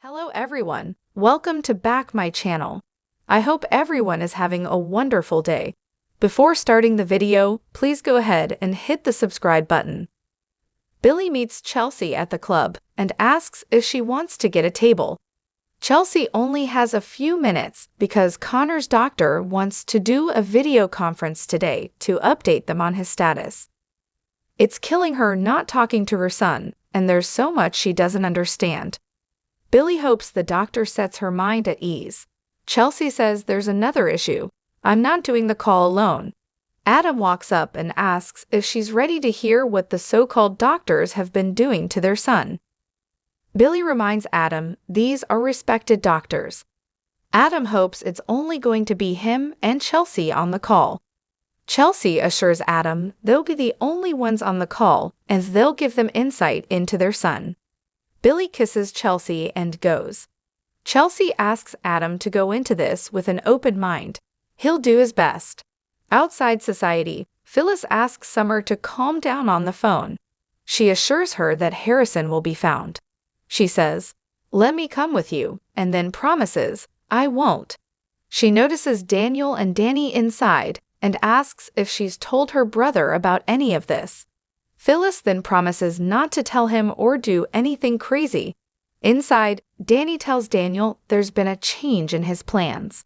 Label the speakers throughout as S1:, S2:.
S1: Hello everyone, welcome to back my channel. I hope everyone is having a wonderful day. Before starting the video, please go ahead and hit the subscribe button. Billy meets Chelsea at the club and asks if she wants to get a table. Chelsea only has a few minutes because Connor's doctor wants to do a video conference today to update them on his status. It's killing her not talking to her son, and there's so much she doesn't understand. Billy hopes the doctor sets her mind at ease. Chelsea says there's another issue. I'm not doing the call alone. Adam walks up and asks if she's ready to hear what the so-called doctors have been doing to their son. Billy reminds Adam these are respected doctors. Adam hopes it's only going to be him and Chelsea on the call. Chelsea assures Adam they'll be the only ones on the call and they'll give them insight into their son. Billy kisses Chelsea and goes. Chelsea asks Adam to go into this with an open mind. He'll do his best. Outside society, Phyllis asks Summer to calm down on the phone. She assures her that Harrison will be found. She says, "Let me come with you," and then promises, "I won't." She notices Daniel and Danny inside and asks if she's told her brother about any of this. Phyllis then promises not to tell him or do anything crazy. Inside, Danny tells Daniel there's been a change in his plans.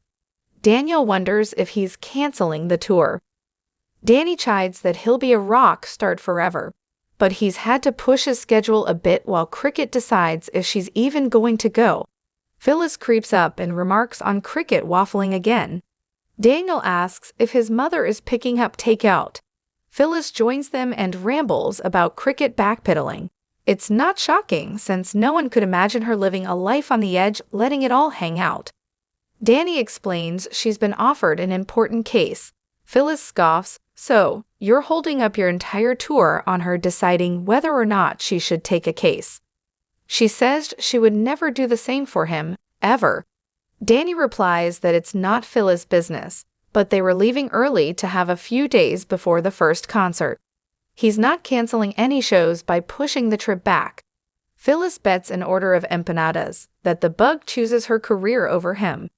S1: Daniel wonders if he's canceling the tour. Danny chides that he'll be a rock star forever, but he's had to push his schedule a bit while Cricket decides if she's even going to go. Phyllis creeps up and remarks on Cricket waffling again. Daniel asks if his mother is picking up takeout. Phyllis joins them and rambles about Cricket backpedaling. It's not shocking since no one could imagine her living a life on the edge, letting it all hang out. Danny explains she's been offered an important case. Phyllis scoffs, "So, you're holding up your entire tour on her deciding whether or not she should take a case." She says she would never do the same for him, ever. Danny replies that it's not Phyllis' business, but they were leaving early to have a few days before the first concert. He's not canceling any shows by pushing the trip back. Phyllis bets an order of empanadas that the bug chooses her career over him.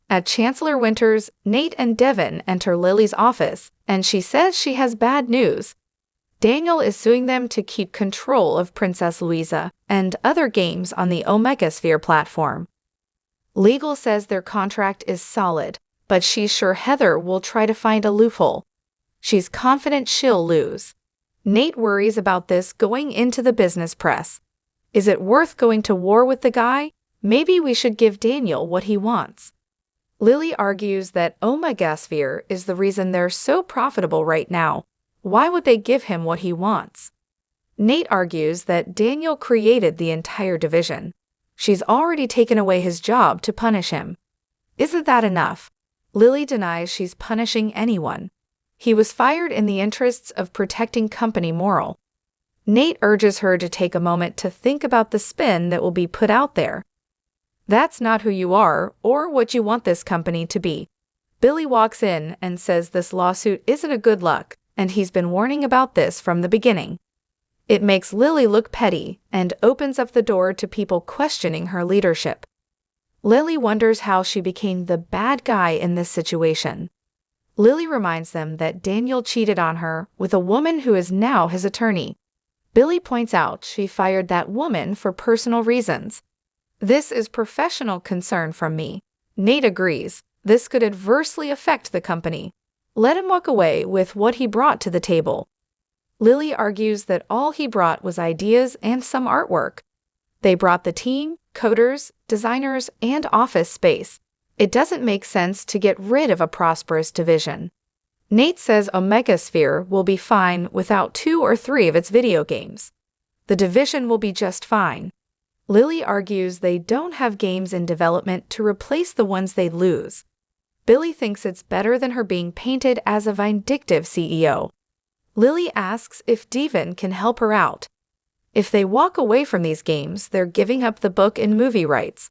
S1: At Chancellor Winter's, Nate and Devin enter Lily's office, and she says she has bad news. Daniel is suing them to keep control of Princess Louisa and other games on the Omega Sphere platform. Legal says their contract is solid, but she's sure Heather will try to find a loophole. She's confident she'll lose. Nate worries about this going into the business press. Is it worth going to war with the guy? Maybe we should give Daniel what he wants. Lily argues that Omega Sphere is the reason they're so profitable right now. Why would they give him what he wants? Nate argues that Daniel created the entire division. She's already taken away his job to punish him. Isn't that enough? Lily denies she's punishing anyone. He was fired in the interests of protecting company moral. Nate urges her to take a moment to think about the spin that will be put out there. That's not who you are or what you want this company to be. Billy walks in and says this lawsuit isn't a good look, and he's been warning about this from the beginning. It makes Lily look petty and opens up the door to people questioning her leadership. Lily wonders how she became the bad guy in this situation. Lily reminds them that Daniel cheated on her with a woman who is now his attorney. Billy points out she fired that woman for personal reasons. "This is professional concern from me." Nate agrees. This could adversely affect the company. Let him walk away with what he brought to the table. Lily argues that all he brought was ideas and some artwork. They brought the team, coders, designers, and office space. It doesn't make sense to get rid of a prosperous division. Nate says Omega Sphere will be fine without 2 or 3 of its video games. The division will be just fine. Lily argues they don't have games in development to replace the ones they lose. Billy thinks it's better than her being painted as a vindictive CEO. Lily asks if Devin can help her out. If they walk away from these games, they're giving up the book and movie rights.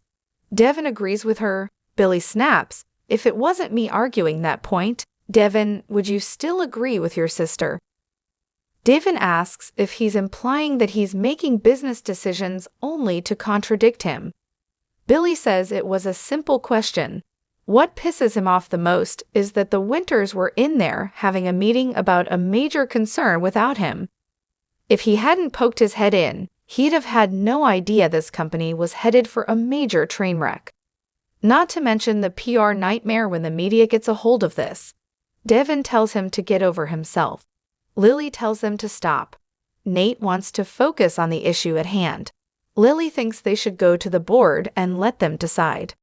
S1: Devin agrees with her. Billy snaps, "If it wasn't me arguing that point, Devin, would you still agree with your sister?" Devin asks if he's implying that he's making business decisions only to contradict him. Billy says it was a simple question. What pisses him off the most is that the Winters were in there having a meeting about a major concern without him. If he hadn't poked his head in, he'd have had no idea this company was headed for a major train wreck. Not to mention the PR nightmare when the media gets a hold of this. Devin tells him to get over himself. Lily tells them to stop. Nate wants to focus on the issue at hand. Lily thinks they should go to the board and let them decide.